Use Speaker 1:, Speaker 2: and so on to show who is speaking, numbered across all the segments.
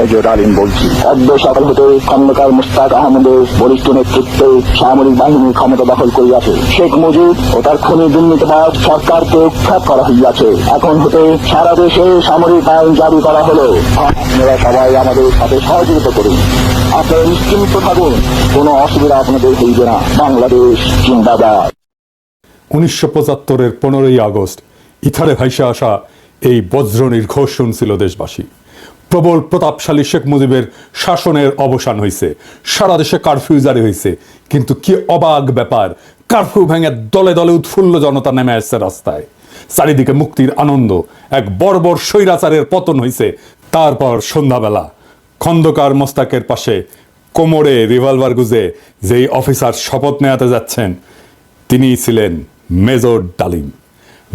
Speaker 1: Major ডালিম বলছি। সদ্য সকাল হতে খন্দকার মুশতাক আহমদের বরিষ্ঠ নেতৃত্বে সামরিক বাহিনী ক্ষমতা দখল করিয়াছে। শেখ মুজিব ও তার খুনি দুর্নীতিবাজ সরকারকে উৎখাত করা হইয়াছে। এখন হতে সারা দেশে সামরিক আইন জারি করা হলো। আপনারা সবাই আমাদের সাথে সহযোগিতা করুন। আপনারা নিশ্চিন্ত থাকুন, কোনো অসুবিধা আপনাদের হইবে না। বাংলাদেশ জিন্দাবাদ।
Speaker 2: 1975-এর 15ই আগস্ট ইথারে ভাইসে আসা এই বজ্র নির্ঘোষ শুনছিল দেশবাসী। প্রবল প্রতাপশালী শেখ মুজিবের শাসনের অবসান হয়েছে, সারা দেশে কারফিউ জারি হয়েছে। কিন্তু কি অবাক ব্যাপার, কারফিউ ভেঙে দলে দলে উৎফুল্ল জনতা নেমে আসছে রাস্তায়। চারিদিকে মুক্তির আনন্দ, এক বর্বর স্বৈরাচারের পতন হয়েছে। তারপর সন্ধ্যাবেলা খন্দকার মোস্তাকের পাশে কোমরে রিভলভার গুজে যেই অফিসার শপথ নেওয়াতে যাচ্ছেন তিনিই ছিলেন মেজর ডালিম।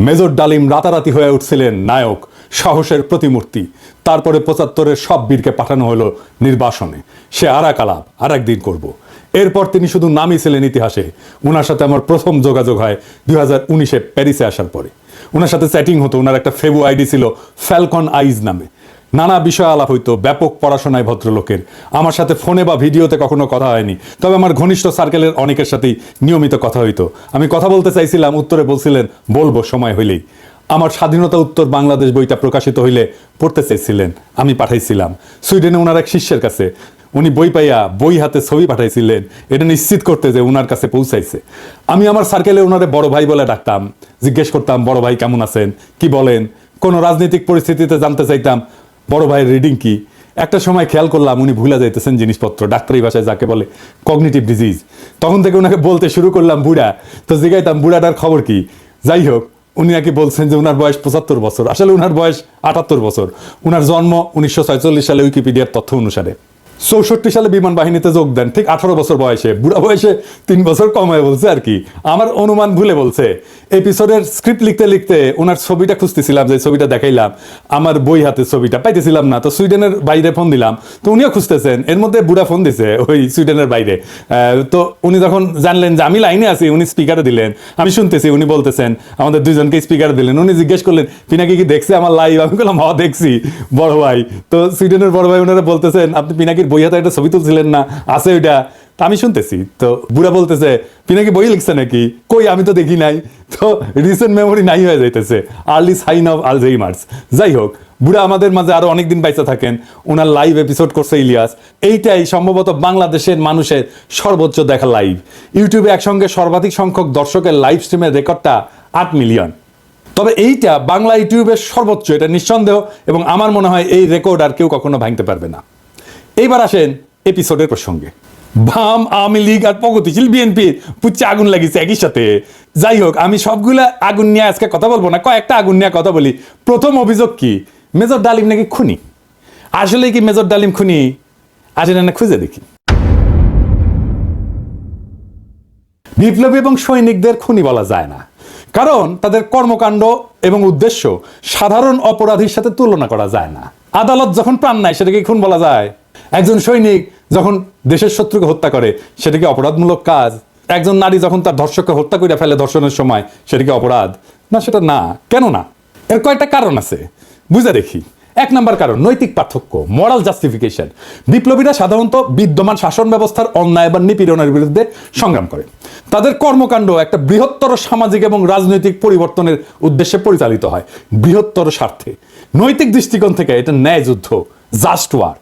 Speaker 2: মেজর ডালিম রাতারাতি হয়ে উঠছিলেন নায়ক, সাহসের প্রতিমূর্তি। তারপরে 75-এর সব বীরকে পাঠানো হলো নির্বাসনে। সে আরাক আলাপ আর একদিন করব। এরপর তিনি শুধু নামই ছিলেন ইতিহাসে। ওনার সাথে আমার প্রথম যোগাযোগ হয় 2019-এ প্যারিসে আসার পরে। ওনার সাথে চ্যাটিং হতো। ওনার একটা ফেবু আইডি ছিল ফ্যালকন আইজ নামে। নানা বিষয় আলাপ হইতো, ব্যাপক পড়াশোনায় ভদ্রলোকের। আমার সাথে ফোনে বা ভিডিওতে কখনো কথা হয়নি, তবে আমার ঘনিষ্ঠ সার্কেলের অনেকের সাথেই নিয়মিত কথা হইতো। আমি কথা বলতে চাইছিলাম, উত্তরে বলছিলেন বলবো সময় হইলেই। আমার স্বাধীনতা উত্তর বাংলাদেশ বইটা প্রকাশিত হইলে পড়তে চাইছিলেন, আমি পাঠাইছিলাম সুইডেনে ওনার এক শিষ্যের কাছে। উনি বই পাইয়া বই হাতে ছবি পাঠাইছিলেন, এটা নিশ্চিত করতে যে ওনার কাছে পৌঁছাইছে। আমি আমার সার্কেলে ওনারে বড় ভাই বলে ডাকতাম, জিজ্ঞেস করতাম বড় ভাই কেমন আছেন, কি বলেন। কোনো রাজনৈতিক পরিস্থিতিতে জানতে চাইতাম বড় ভাইয়ের রিডিং কি। একটা সময় খেয়াল করলাম উনি ভুলে যাইতেছেন জিনিসপত্র, ডাক্তারি ভাষায় যাকে বলে কগনিটিভ ডিজিজ। তখন থেকে ওনাকে বলতে শুরু করলাম বুড়া। তো জিগাইতাম বুড়াটার খবর কি। যাই হোক, উনি নাকি বলছেন যে ওনার বয়স 75 বছর, আসলে ওনার বয়স 78 বছর। ওনার জন্ম 1946 সালে উইকিপিডিয়ার তথ্য অনুসারে। 64 সালে বিমান বাহিনীতে যোগ দেন, ঠিক 18 বছর বয়সে। বুড়া বয়সে 3 বছর কমায় বলছে আর কি, আমার অনুমান ভুলে বলছে। এপিসোডের স্ক্রিপ্ট লিখতে লিখতে ওনার ছবিটা খুঁজতেছিলাম, যে ছবিটা দেখাইলাম আমার বই হাতে ছবিটা পাইতেছিলাম না। তো সুইডেনের বাইরে ফোন দিলাম, তো উনিও খুঁজতেছেন। এর মধ্যে বুড়া ফোন দিছে ওই সুইডেনের বাইরে। তো উনি যখন জানলেন যে আমি লাইনে আছি, উনি স্পিকারে দিলেন, আমি শুনতেছি। উনি বলতেছেন, আমাদের দুইজনকে স্পিকারে দিলেন। উনি জিজ্ঞেস করলেন পিনাকি কি দেখছে আমার লাইভ। আমি বললাম হ দেখছি বড় ভাই। তো সুইডেনের বড় ভাই ওনারা বলতেছেন আপনি পিনাকির বই হাতে একটা ছবি তুলছিলেন না, আছে ওইটা। তা আমি শুনতেছি। তো বুড়া বলতেছে পিনাকি বই লিখছে নাকি, কই আমি তো দেখি নাই। তো রিসেন্ট মেমোরি নাই হয়ে যাইতেছে, আর্লি সাইন অফ আলঝেইমার্স। যাই হোক, বুড়া আমাদের মাঝে আরো অনেকদিন বাইচা থাকেন। ওনার লাইভ এপিসোড করছে ইলিয়াস। এইটাই সম্ভবত বাংলাদেশের মানুষের সর্বোচ্চ দেখা লাইভ। ইউটিউবে একসঙ্গে সর্বাধিক সংখ্যক দর্শকের লাইভ স্ট্রিমের রেকর্ডটা 8 মিলিয়ন। তবে এইটা বাংলা ইউটিউবের সর্বোচ্চ, এটা নিঃসন্দেহ। এবং আমার মনে হয় এই রেকর্ড আর কেউ কখনো ভাঙতে পারবে না। এইবার আসেন এপিসোডের প্রসঙ্গে। বাম, আওয়ামী লীগ আর প্রগতিশীল বিএনপির পুচ্ছে আগুন লাগিয়েছে একই সাথে। যাই হোক, আমি সবগুলা আগুন নিয়ে আজকে কথা বলবো না, কয়েকটা আগুন নিয়ে কথা বলি। প্রথম অভিযোগ কি, মেজর ডালিম নাকি খুনি। আসলে কি মেজর ডালিম খুনি? আসেন না খুঁজে দেখি। বিপ্লবী এবং সৈনিকদের খুনি বলা যায় না, কারণ তাদের কর্মকাণ্ড এবং উদ্দেশ্য সাধারণ অপরাধীর সাথে তুলনা করা যায় না। আদালত যখন প্রাণ নেয় সেটাকে খুন বলা যায়? একজন সৈনিক যখন দেশের শত্রুকে হত্যা করে সেটা কি অপরাধমূলক কাজ? একজন নারী যখন তার ধর্ষককে হত্যা করে ফেলে ধর্ষণের সময়, সেটা কি অপরাধ? না, সেটা না। কেন না? এর কয়েকটা কারণ আছে, বুঝে দেখি। 1 নম্বর কারণ, নৈতিক পার্থক্য, মোরাল জাস্টিফিকেশন। বিপ্লবীরা সাধারণত বিদ্যমান শাসন ব্যবস্থার অন্যায় বা নিপীড়নের বিরুদ্ধে সংগ্রাম করে। তাদের কর্মকাণ্ড একটা বৃহত্তর সামাজিক এবং রাজনৈতিক পরিবর্তনের উদ্দেশ্যে পরিচালিত হয়, বৃহত্তর স্বার্থে। নৈতিক দৃষ্টিকোণ থেকে এটা ন্যায় যুদ্ধ, জাস্ট ওয়ার,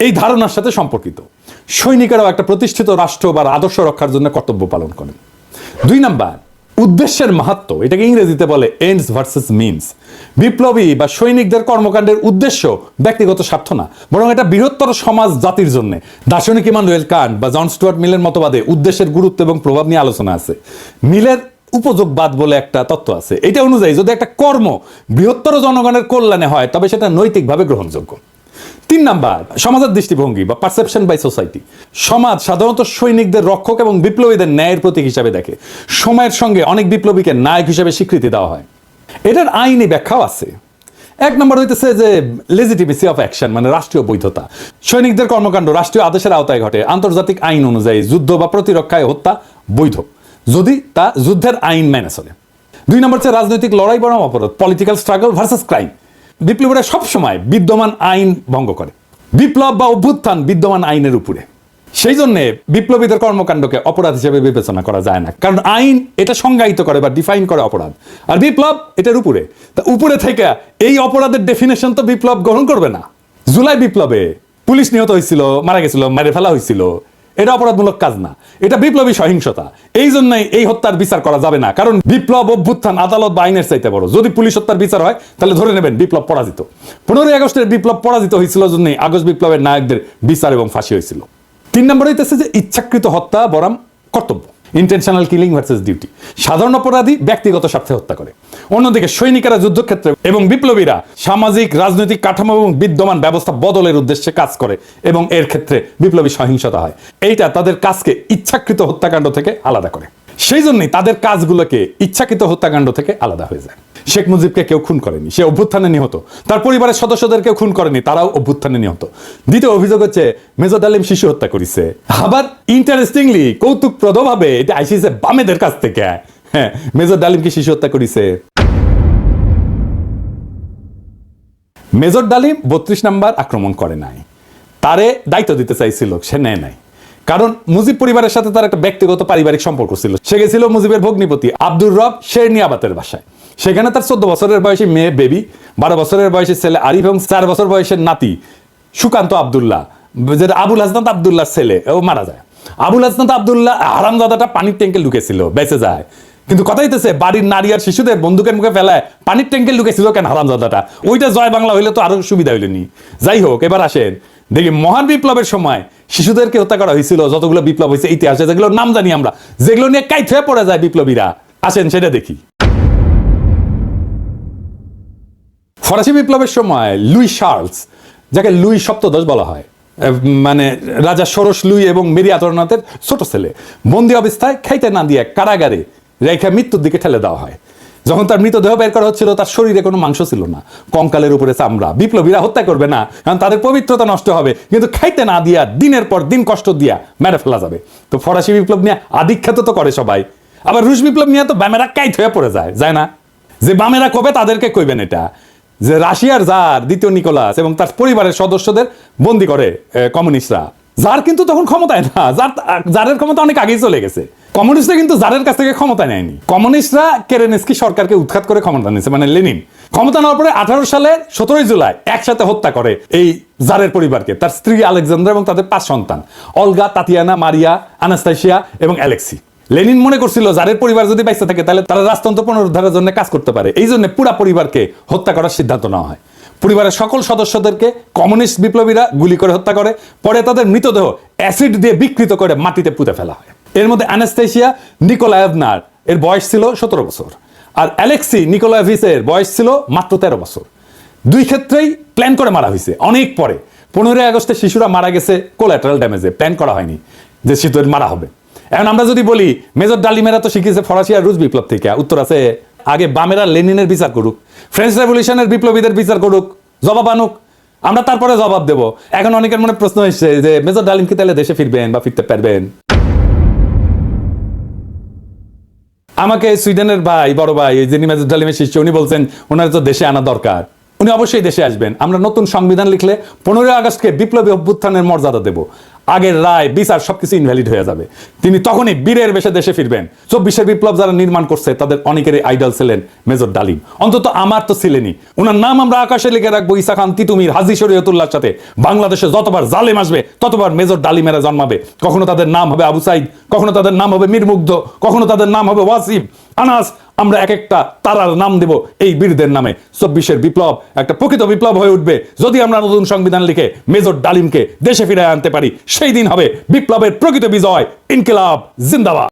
Speaker 2: এই ধারণার সাথে সম্পর্কিত। সৈনিকেরাও একটা প্রতিষ্ঠিত রাষ্ট্র বা আদর্শ রক্ষার জন্য কর্তব্য পালন করেন। 2 নাম্বার, উদ্দেশ্যের মাহাত্ম্য, এটাকে ইংরেজিতে বলে এন্ডস ভার্সেস মিনস। বিপ্লবী বা সৈনিকদের কর্মকাণ্ডের উদ্দেশ্য ব্যক্তিগত স্বার্থ না, বরং এটা বৃহত্তর সমাজ জাতির জন্য। দার্শনিক ইমানুয়েল কান্ট বা জন স্টুয়ার্ট মিলের মতবাদে উদ্দেশ্যের গুরুত্ব এবং প্রভাব নিয়ে আলোচনা আছে। মিলের উপযোগবাদ বলে একটা তত্ত্ব আছে। এটা অনুযায়ী যদি একটা কর্ম বৃহত্তর জনগণের কল্যাণে হয় তবে সেটা নৈতিকভাবে গ্রহণযোগ্য। 3 নাম্বার, সমাজের দৃষ্টিভঙ্গি বা পারসেপশন বাই সোসাইটি। সমাজ সাধারণত সৈনিকদের রক্ষক এবং বিপ্লবীদের ন্যায়ের প্রতীক হিসাবে দেখে। সময়ের সঙ্গে অনেক বিপ্লবীকে নায়ক হিসেবে স্বীকৃতি দেওয়া হয়। এটার আইনি ব্যাখ্যাও আছে। 1 নম্বর হইতেছে যে লেজিটিমেসি অফ অ্যাকশন, মানে রাষ্ট্রীয় বৈধতা। সৈনিকদের কর্মকাণ্ড রাষ্ট্রীয় আদেশের আওতায় ঘটে। আন্তর্জাতিক আইন অনুযায়ী যুদ্ধ বা প্রতিরক্ষায় হত্যা বৈধ, যদি তা যুদ্ধের আইন মেনে চলে। 2 নম্বর হচ্ছে রাজনৈতিক লড়াই বনাম অপরাধ, পলিটিক্যাল স্ট্রাগল ভার্সেস ক্রাইম। বিপ্লবীরা সবসময় বিদ্যমান আইন ভঙ্গ করে। বিপ্লব বা অভ্যুত্থান বিদ্যমান আইনের উপরে। সেই জন্য বিপ্লবীদের কর্মকাণ্ডকে অপরাধ হিসেবে বিবেচনা করা যায় না, কারণ আইন এটা সংজ্ঞায়িত করে বা ডিফাইন করে অপরাধ, আর বিপ্লব এটার উপরে। তা উপরে থেকে এই অপরাধের ডেফিনেশন তো বিপ্লব গ্রহণ করবে না। জুলাই বিপ্লবে পুলিশ নিহত হয়েছিল, মারা গেছিল, মেরে ফেলা হয়েছিল, এটা অপরাধমূলক কাজ না, এটা বিপ্লবী সহিংসতা। এই জন্যই এই হত্যার বিচার করা যাবে না, কারণ বিপ্লব অভ্যুত্থান আদালত বা আইনের চাইতে বড়। যদি পুলিশ হত্যার বিচার হয় তাহলে ধরে নেবেন বিপ্লব পরাজিত। 15ই আগস্টের বিপ্লব পরাজিত হয়েছিল জন্যই আগস্ট বিপ্লবের নায়কদের বিচার এবং ফাঁসি হয়েছিল। 3 নম্বর হইতেছে যে ইচ্ছাকৃত হত্যা বনাম কর্তব্য, ইন্টেনশনাল কিলিং ভার্সেস ডিউটি। সাধারণ অপরাধী ব্যক্তিগত স্বার্থে হত্যা করে, অন্যদিকে সৈনিকেরা যুদ্ধক্ষেত্রে এবং বিপ্লবীরা সামাজিক রাজনৈতিক কাঠামো এবং বিদ্যমান ব্যবস্থা বদলের উদ্দেশ্যে কাজ করে এবং এর ক্ষেত্রে বিপ্লবী সহিংসতা হয়। এইটা তাদের কাজকে ইচ্ছাকৃত হত্যাকাণ্ড থেকে আলাদা করে। সেই জন্যই তাদের কাজগুলোকে ইচ্ছাকৃত হত্যাকাণ্ড থেকে আলাদা হয়ে যায়। শেখ মুজিবকে কেউ খুন করেনি, সে অভ্যুত্থানে নিহত। তার পরিবারের সদস্যদের কেউ খুন করেনি, তারাও অভ্যুত্থানে নিহত। দ্বিতীয় অভিযোগ হচ্ছে মেজর ডালিম শিশু হত্যা করেছে। আবার ইন্টারেস্টিংলি কৌতুকপ্রদভাবে এটা আইসিছে বামেদের কাছ থেকে। হ্যাঁ, মেজর ডালিম কি শিশু হত্যা করেছে? মেজর ডালিম 32 নাম্বার আক্রমণ করে নাই, তারে দায়িত্ব দিতে চাইছিল, সে নেয় নাই। কারণ মুজিব পরিবারের সাথে তার একটা ব্যক্তিগত পারিবারিক সম্পর্ক ছিল। সে গেছিল মুজিবের ভগ্নিপতি আব্দুর রব শেরনিয়াবাতের বাসায়। সেখানে তার 14 বছরের বয়সী মেয়ে বেবি, 12 বছরের বয়সী ছেলে আরিফ এবং 4 বছর বয়সের নাতি সুকান্ত আব্দুল্লাহ, যেটা আবুল হাসনাত আব্দুল্লাহর ছেলে, ও মারা যায়। আবুল হাসনাত আব্দুল্লাহ হারামজাদাটা পানির ট্যাঙ্কে লুকেছিল, বেঁচে যায়। কিন্তু কথা হইতেছে বাড়ির নারী আর শিশুদের বন্দুকের মুখে ফেলায় পানির ট্যাঙ্কে লুকেছিল কেন হারামজাদাটা? ওইটা জয় বাংলা হইলে তো আরো সুবিধা হইলেনি। যাই হোক, এবার আসেন দেখি মহান বিপ্লবের সময় শিশুদেরকে হত্যা করা হয়েছিল যতগুলো বিপ্লব হয়েছে ইতিহাসে, যেগুলো নাম জানি আমরা, যেগুলো নিয়ে কাইট হয়ে পড়ে যায় বিপ্লবীরা। আসেন সেটা দেখি। ফরাসি বিপ্লবের সময় লুই শার্লস, যাকে লুই সপ্তদশ বলা হয়, মানে রাজা ষোড়শ লুই এবং মেরি আতরনাথের ছোট ছেলে, বন্দী অবস্থায় খাইতে না দিয়ে কারাগারে রেখে মৃত্যুর দিকে ঠেলে দেওয়া হয়। যখন তার মৃতদেহ বের করা হচ্ছিল তার শরীরে কোনো মাংস ছিল না, কঙ্কালের উপরে চামড়া। বিপ্লবীরা হত্যা করবে না, কারণ তাদের পবিত্রতা নষ্ট হবে, কিন্তু খাইতে না দিয়া দিনের পর দিন কষ্ট দিয়া মেরে ফেলা যাবে। তো ফরাসি বিপ্লব নিয়ে আধিখ্যাত তো করে সবাই, আবার রুশ বিপ্লব নিয়ে তো বামেরা কাইট হয়ে পড়ে যায় না? যে বামেরা কবে তাদেরকে কইবেন এটা, যে রাশিয়ার জার দ্বিতীয় নিকোলাস এবং তার পরিবারের সদস্যদের বন্দী করে কমিউনিস্টরা। জার কিন্তু তখন ক্ষমতায় না, জারের ক্ষমতা অনেক আগেই চলে গেছে। কমিউনিস্টরা কিন্তু জারের কাছ থেকে ক্ষমতা নেয়নি, কমিউনিস্টরা কেরেনস্কি সরকারকে উৎখাত করে ক্ষমতা নিয়েছে, মানে লেনিন। ক্ষমতা নেওয়ার পরে 18 সালের 17 জুলাই একসাথে হত্যা করে এই জারের পরিবারকে, তার স্ত্রী আলেকজান্দ্রা এবং তাদের 5 সন্তান, অলগা, তাতিয়ানা, মারিয়া, আনাস্তাসিয়া এবং অ্যালেক্সি। লেনিন মনে করছিল জারের পরিবার যদি বাইসে থাকে তাহলে তারা রাজতন্ত্র পুনরুদ্ধারের জন্য কাজ করতে পারে। এই জন্য পুরা পরিবারকে হত্যা করার সিদ্ধান্ত নেওয়া হয়। পরিবারের সকল সদস্যদেরকে কমিউনিস্ট বিপ্লবীরা গুলি করে হত্যা করে, পরে তাদের মৃতদেহ অ্যাসিড দিয়ে বিকৃত করে মাটিতে পুঁতে ফেলা হয়। এর মধ্যে আনাস্তাসিয়া নিকোলায়েভনার এর বয়স ছিল 17 বছর, আর অ্যালেক্সি নিকোলায়েভিচের বয়স ছিল মাত্র 13 বছর। দুই ক্ষেত্রেই প্ল্যান করে মারা হয়েছে অনেক পরে। 15ই আগস্টে শিশুরা মারা গেছে কোলাটারাল ড্যামেজে, প্ল্যান করা হয়নি যে শিশুদের মারা হবে। এখন আমরা যদি বলি মেজর ডালিমেরা তো শিখেছে ফরাসি আর রুশ বিপ্লব থেকে, উত্তর আছে আগে বামেরা লেনিনের বিচার করুক, ফ্রেঞ্চ রেভলিউশনের বিপ্লবীদের বিচার করুক, জবাব আনুক, আমরা তারপরে জবাব দেব। এখন অনেকের মনে প্রশ্ন এসছে যে মেজর ডালিম কি তাহলে দেশে ফিরবেন বা ফিরতে পারবেন? আমাকে সুইডেনের ভাই, বড় ভাই, যিনি মেজর ডালিমের শিষ্য, উনি বলছেন ওনার তো দেশে আনা দরকার, উনি অবশ্যই দেশে আসবেন। আমরা নতুন সংবিধান লিখলে 15ই আগস্টকে বিপ্লবী অভ্যুত্থানের মর্যাদা দেব, আগের রায় বিচার সবকিছু ইনভ্যালিড হয়ে যাবে। তিনি তখনই বীরের বেশে দেশে ফিরবেন। 24 বিপ্লব যারা নির্মাণ করছে তাদের অনেকেরই আইডল ছিলেন মেজর ডালিম, অন্তত আমার তো ছিলেনই। ওনার নাম আমরা আকাশে লিখে রাখবো ঈসা খান তিতুমির, হাজী শরীয়তুল্লাহর সাথে। বাংলাদেশে যতবার জালেম আসবে ততবার মেজর ডালিমেরা জন্মাবে। কখনো তাদের নাম হবে আবু সাইদ, কখনো তাদের নাম হবে মীর মুগ্ধ, কখনো তাদের নাম হবে ওয়াসিম, আনাস। আমরা এক একটা তারার নাম দেব এই বীরদের নামে। 24 বিপ্লব একটা প্রকৃত বিপ্লব হয়ে উঠবে যদি আমরা নতুন সংবিধান লিখে মেজর ডালিমকে দেশে ফিরে আনতে পারি। সেই দিন হবে বিপ্লবের প্রকৃত বিজয়। ইনকিলাব জিন্দাবাদ।